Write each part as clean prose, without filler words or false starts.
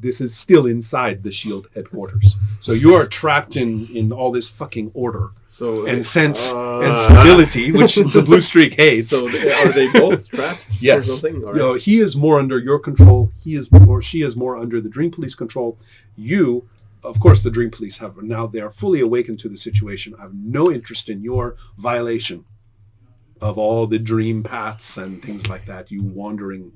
this is still inside the SHIELD headquarters. So you are trapped in all this fucking order and sense and stability, which the blue streak hates. So are they both trapped? Yes. Or something? All right. No, he is more under your control. She is more under the Dream Police control. You, of course, the Dream Police they are fully awakened to the situation. I have no interest in your violation of all the dream paths and things like that. You wandering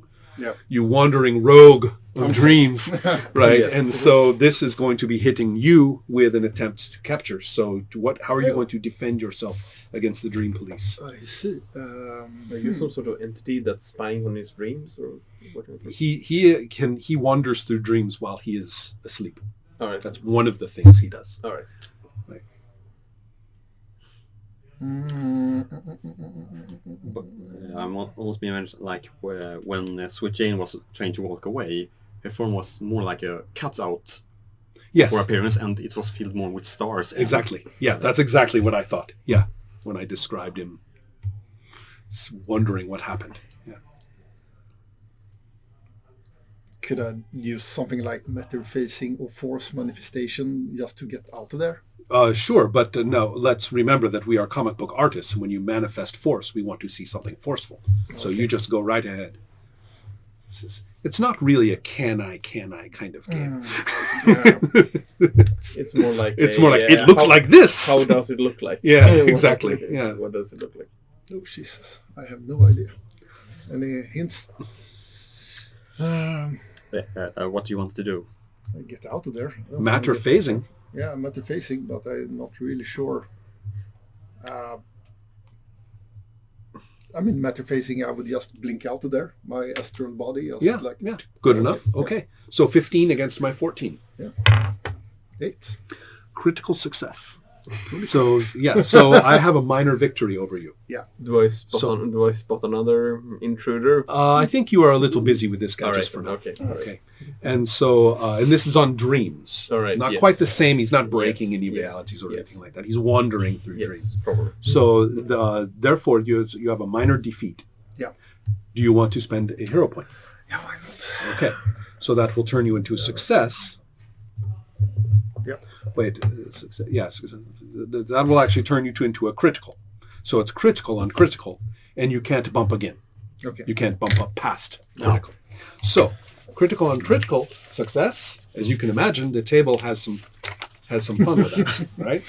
rogue of dreams, right? Yes. And so this is going to be hitting you with an attempt to capture. So how are you going to defend yourself against the Dream Police? I see. Are you some sort of entity that's spying on his dreams, or what? He wanders through dreams while he is asleep. All right. That's one of the things he does. All right. Right. But I'm almost being mentioned, like when Sweet Jane was trying to walk away, her form was more like a cutout for appearance, and it was filled more with stars. Exactly. Yeah, that's exactly what I thought. Yeah, when I described him wondering what happened. Yeah. Could I use something like matter phasing or force manifestation just to get out of there? Sure, but no, let's remember that we are comic book artists. When you manifest force, we want to see something forceful. So you just go right ahead. It's not really a can I kind of game. It's more like it looks like this. How does it look like? Yeah, exactly. Yeah. What does it look like? Oh, Jesus. I have no idea. Any hints? What do you want to do? Get out of there. Matter phasing. Yeah, matter phasing, but I'm not really sure. Matter phasing, I would just blink out of there. My astral body. Good enough. Okay. So 15 against my 14. Yeah. 8. Critical success. So I have a minor victory over you. Yeah. Do I spot another intruder? I think you are a little busy with this guy just for now. Okay. And so and this is on dreams. All right. Not quite the same. He's not breaking any realities or anything like that. He's wandering through dreams. Probably. So therefore you have a minor defeat. Yeah. Do you want to spend a hero point? Yeah, why not? Okay. So that will turn you into a success. Yeah. Wait, yes, that will actually turn you into a critical. So it's critical on critical, and you can't bump again. Okay. You can't bump up past critical. So critical on critical success, as you can imagine, the table has some fun with that, right?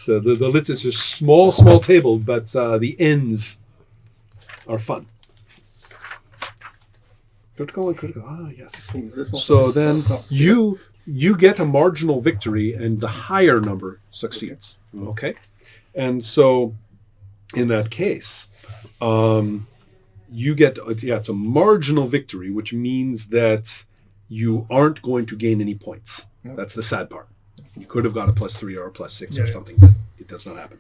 The lid is a small table, but the ends are fun. Critical and critical. Ah, yes. So then you get a marginal victory, and the higher number succeeds. Okay? And so in that case, you get, it's a marginal victory, which means that you aren't going to gain any points. Yep. That's the sad part. You could have got a +3 or a +6 or something, but it does not happen.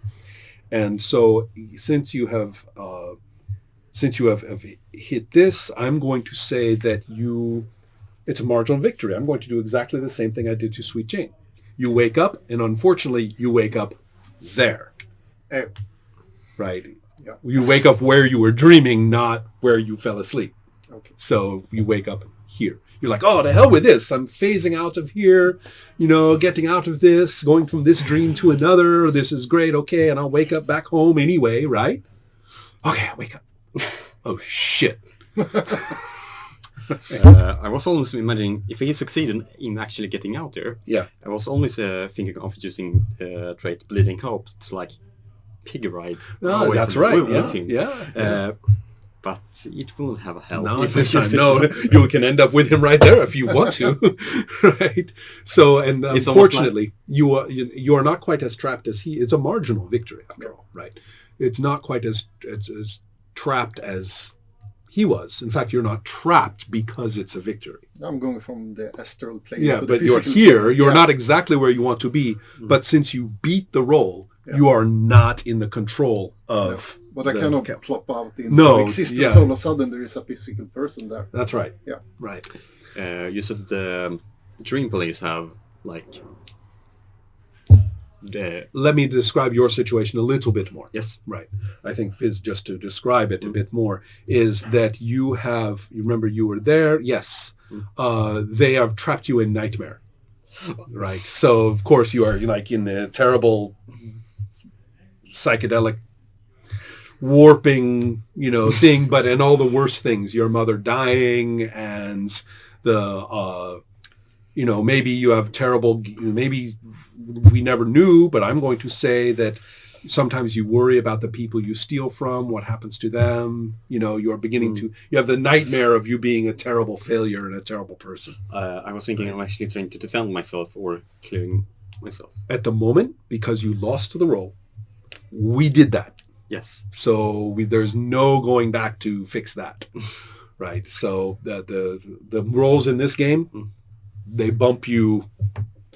And so since you have hit this, I'm going to say that it's a marginal victory. I'm going to do exactly the same thing I did to Sweet Jane. You wake up, and unfortunately, you wake up there. Oh. Right? Yeah. You wake up where you were dreaming, not where you fell asleep. Okay. So you wake up here. You're like, oh, to hell with this. I'm phasing out of here, getting out of this, going from this dream to another. This is great. Okay, and I'll wake up back home anyway, right? Okay, I wake up. Oh, shit. I was always imagining if he succeeded in actually getting out there. Yeah. I was always thinking of using the trait Bleeding Hope to pig ride. Oh, that's right. Yeah. But it will have a hell. No, you can end up with him right there if you want to, right? So, and unfortunately, you are not quite as trapped as he. It's a marginal victory after all, right? It's not quite as trapped as he was. In fact, you're not trapped because it's a victory. I'm going from the astral plane. Yeah, to but the you're here. You're not exactly where you want to be. But since you beat the roll, you are not in the control of. But I cannot plop out in existence. Yeah. All of a sudden, there is a physical person there. That's right. Yeah. Right. You said the Dream Police have Let me describe your situation a little bit more. Yes. Right. I think Fizz, just to describe it a bit more, is that you remember you were there, yes, they have trapped you in nightmare. Right. So, of course, you are like in a terrible psychedelic warping, thing, but in all the worst things, your mother dying and maybe you have terrible, maybe we never knew, but I'm going to say that sometimes you worry about the people you steal from, what happens to them. You're beginning you have the nightmare of you being a terrible failure and a terrible person. I was thinking I'm actually trying to defend myself or clearing myself. At the moment, because you lost the roll, we did that. Yes. So there's no going back to fix that. Right. So the rolls in this game, they bump you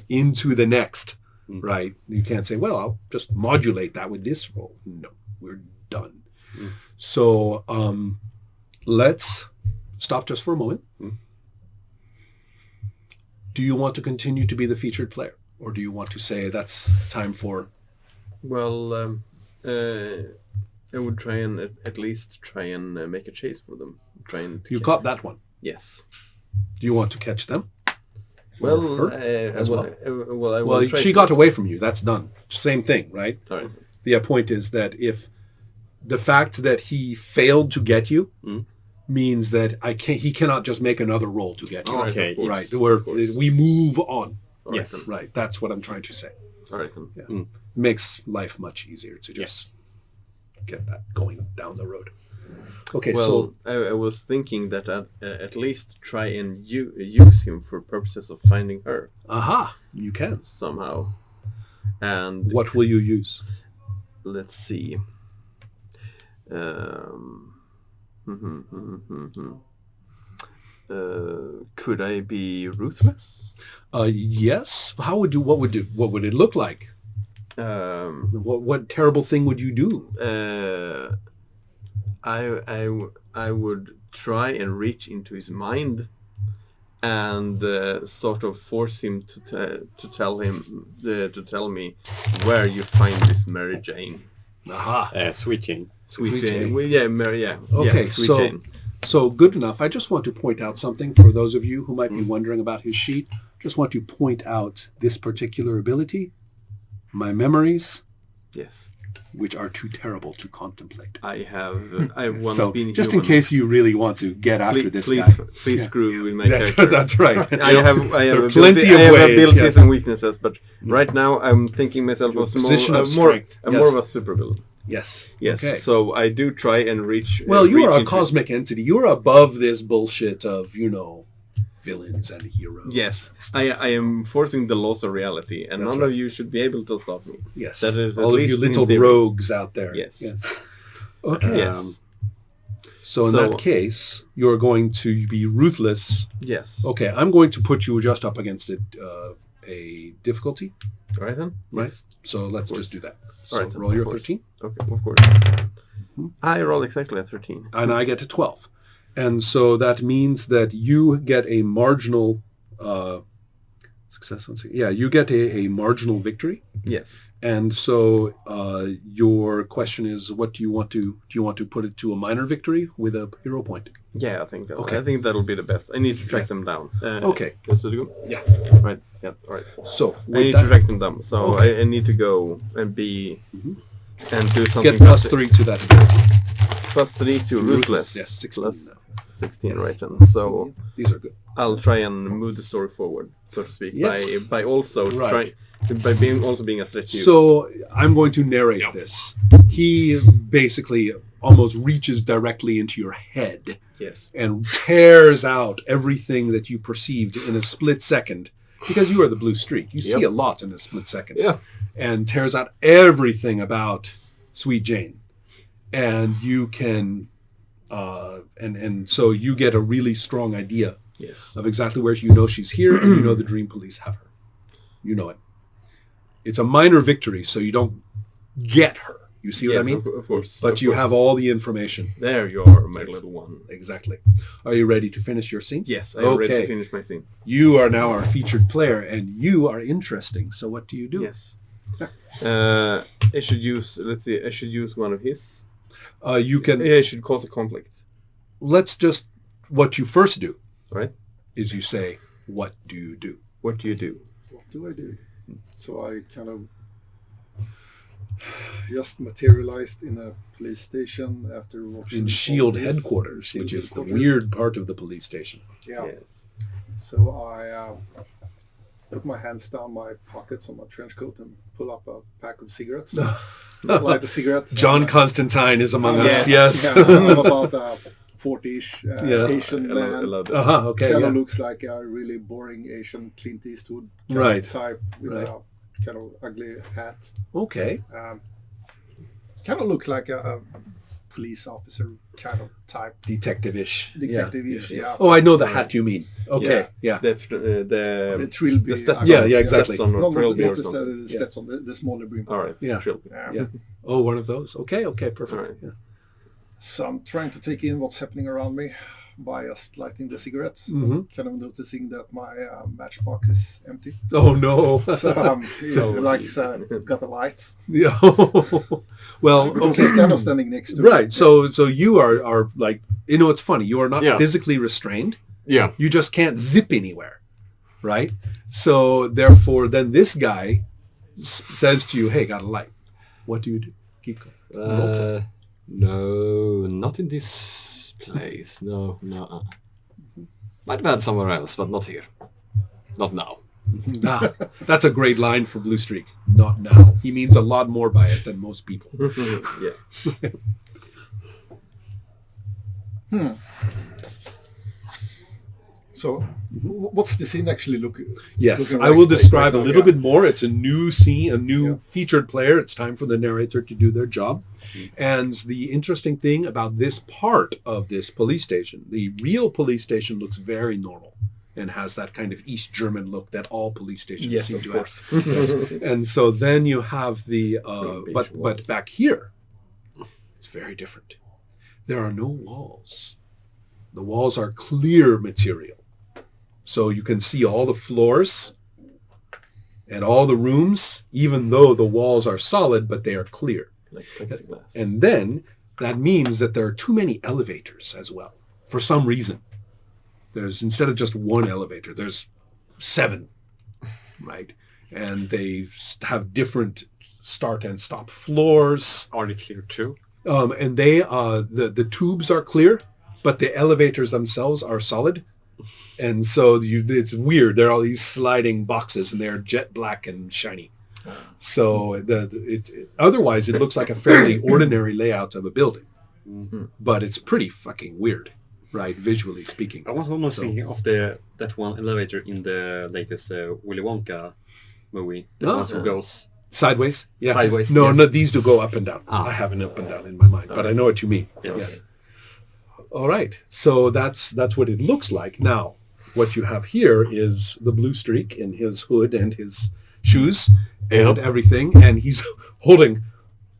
into the next. Right. You can't say, well, I'll just modulate that with this roll. No, we're done. So let's stop just for a moment. Do you want to continue to be the featured player? Or do you want to say that's time for... Well, I would try and at least make a chase for them. You caught that one? Yes. Do you want to catch them? Well, she got away from you. That's done. Same thing, right? All right. The point is that if the fact that he failed to get you means that he cannot just make another roll to get you. Okay. Right. We move on. Yes. Right. That's what I'm trying to say. All right. Yeah. Makes life much easier to just get that going down the road. Okay, well, so I was thinking that at least try and use him for purposes of finding her. Aha, you can. Somehow. And what will you use? Let's see. Could I be ruthless? Yes. What would it look like? What terrible thing would you do? I would try and reach into his mind and sort of force him to tell me where you find this Mary Jane. Aha. Sweet Jane. Sweet Jane. Well, yeah, Mary. Yeah. Okay. Yeah, Sweet Jane. So good enough. I just want to point out something for those of you who might be wondering about his sheet. Just want to point out this particular ability. My memories. Yes. Which are too terrible to contemplate. I've once been just human. in case you really want to get after this guy. Please screw with my character. That's right. I have plenty of ways, abilities and weaknesses, but right now I'm thinking myself as more of a supervillain. Yes. Okay. So I do try and reach. Well, you are a cosmic entity. You are above this bullshit of villains and heroes. Yes, I am forcing the laws of reality, and none of you should be able to stop me. Yes, that is all of you little rogues out there. Yes. Okay. Yes. So in that case, you're going to be ruthless. Yes. Okay, I'm going to put you just up against a difficulty. All right then. Right. Yes. So let's just do that. So all right, roll your 13. Okay, of course. I roll exactly a 13. And I get a 12. And so that means that you get a marginal success. You get a marginal victory. Yes. And so your question is, what do you want to put it to a minor victory with a hero point? Yeah, I think that'll be the best. I need to track them down. Okay. So to go? Yeah. Right. Yeah. All right. So I need to track them down. So I need to go and be and do something. Get +3 to that ability. +3 to ruthless. Yes, 16. Plus 16, yes. Right then. So these are good. I'll try and move the story forward, so to speak, yes. by being a threat to you. So I'm going to narrate this. He basically almost reaches directly into your head. Yes. And tears out everything that you perceived in a split second, because you are the blue streak. You see a lot in a split second. Yeah. And tears out everything about Sweet Jane. And you can and so you get a really strong idea of exactly where she's here, and the Dream Police have her. You know it. It's a minor victory, so you don't get her. You see what I mean? Of course. But you have all the information. There you are, my little one. Exactly. Are you ready to finish your scene? Yes, I am ready to finish my scene. You are now our featured player, and you are interesting. So what do you do? Yes. I should use one of his. You can. I should cause a conflict. What you first do. Right. is you say, what do you do? What do you do? What do I do? So I kind of just materialized in a police station after watching... In SHIELD headquarters, which is the weird part of the police station. Yeah. Yes. So I put my hands down my pockets on my trench coat and pull up a pack of cigarettes. Light a cigarette. John Constantine is among us, yes. Yeah, I'm about 40-ish Asian man. Okay, kind of looks like a really boring Asian Clint Eastwood kind of type with a kind of ugly hat. Okay. Kind of looks like a police officer kind of type. Detective-ish. Yeah. Oh, I know the hat you mean. Okay, yeah. The Trilby. Exactly. Not the Stetson, the smaller brim. All right. Yeah. Trilby. Yeah. Oh, one of those. Okay, perfect. Right. Yeah. So I'm trying to take in what's happening around me by just lighting the cigarettes. Kind of noticing that my matchbox is empty. Oh no! So got a light. Yeah. Well, because he's kind of standing next to right. me. So you are like, it's funny. You are not physically restrained. Yeah. You just can't zip anywhere, right? So therefore, then this guy says to you, "Hey, got a light. What do you do?" Keep going. No, not in this place. No. Might have had somewhere else, but not here. Not now. That's a great line for Blue Streak. Not now. He means a lot more by it than most people. Yeah. So, what's the scene actually looking? Yes, looking I will describe right a little bit more. It's a new scene, a new featured player. It's time for the narrator to do their job. And the interesting thing about this part of this police station, the real police station looks very normal and has that kind of East German look that all police stations seem to have. Yes. And so then you have the, but back here, it's very different. There are no walls. The walls are clear material. So you can see all the floors and all the rooms, even though the walls are solid, but they are clear. And then that means that there are too many elevators as well, for some reason. There's, instead of just one elevator, there's 7, right? And they have different start and stop floors. Are they clear too? And they, the tubes are clear, but the elevators themselves are solid. And so it's weird. There are all these sliding boxes, and they're jet black and shiny. So otherwise, it looks like a fairly ordinary layout of a building. But it's pretty fucking weird, right? Visually speaking. I was almost thinking of that one elevator in the latest Willy Wonka movie. The one who goes... Sideways? Yeah. Sideways, No, yes. no, these do go up and down. I have an up and down in my mind, but I know what you mean. Yes. Yeah. All right. So that's what it looks like. Now, what you have here is the Blue Streak in his hood and his shoes and everything, and he's holding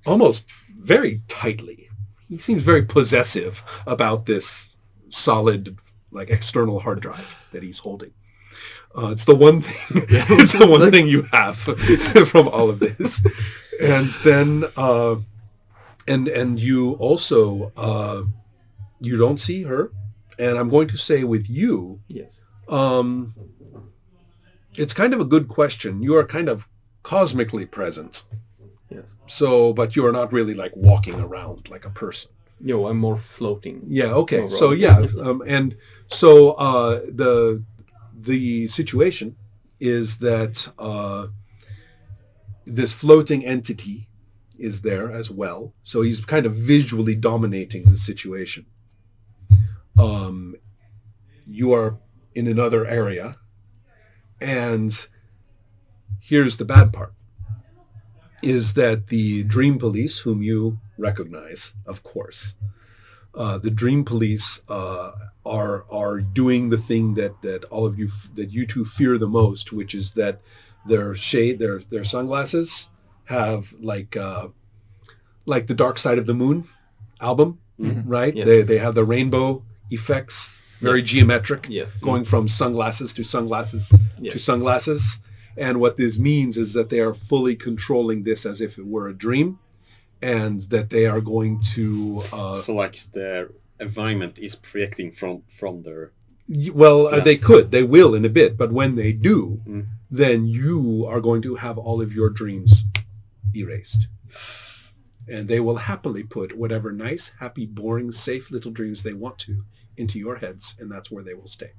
almost very tightly. He seems very possessive about this solid, like, external hard drive that he's holding. It's the one thing. It's the one thing you have from all of this, and then and you also you don't see her, and I'm going to say with you, Yes. It's kind of a good question. You are kind of cosmically present. Yes. So, but you are not really like walking around like a person. No, I'm more floating. Yeah. Okay. So yeah, and so the situation is that this floating entity is there as well. So he's kind of visually dominating the situation. You are in another area, and here's the bad part, is that the Dream Police, whom you recognize, of course, the Dream Police are doing the thing that all of you, that you two fear the most, which is that their sunglasses have like the Dark Side of the Moon album, right? Yes. They have the rainbow effects, very geometric, going from sunglasses to sunglasses to sunglasses. And what this means is that they are fully controlling this as if it were a dream, and that they are going to... so like the environment is projecting from their Well, they could. They will in a bit. But when they do, then you are going to have all of your dreams erased. And they will happily put whatever nice, happy, boring, safe little dreams they want to into your heads, and that's where they will stay.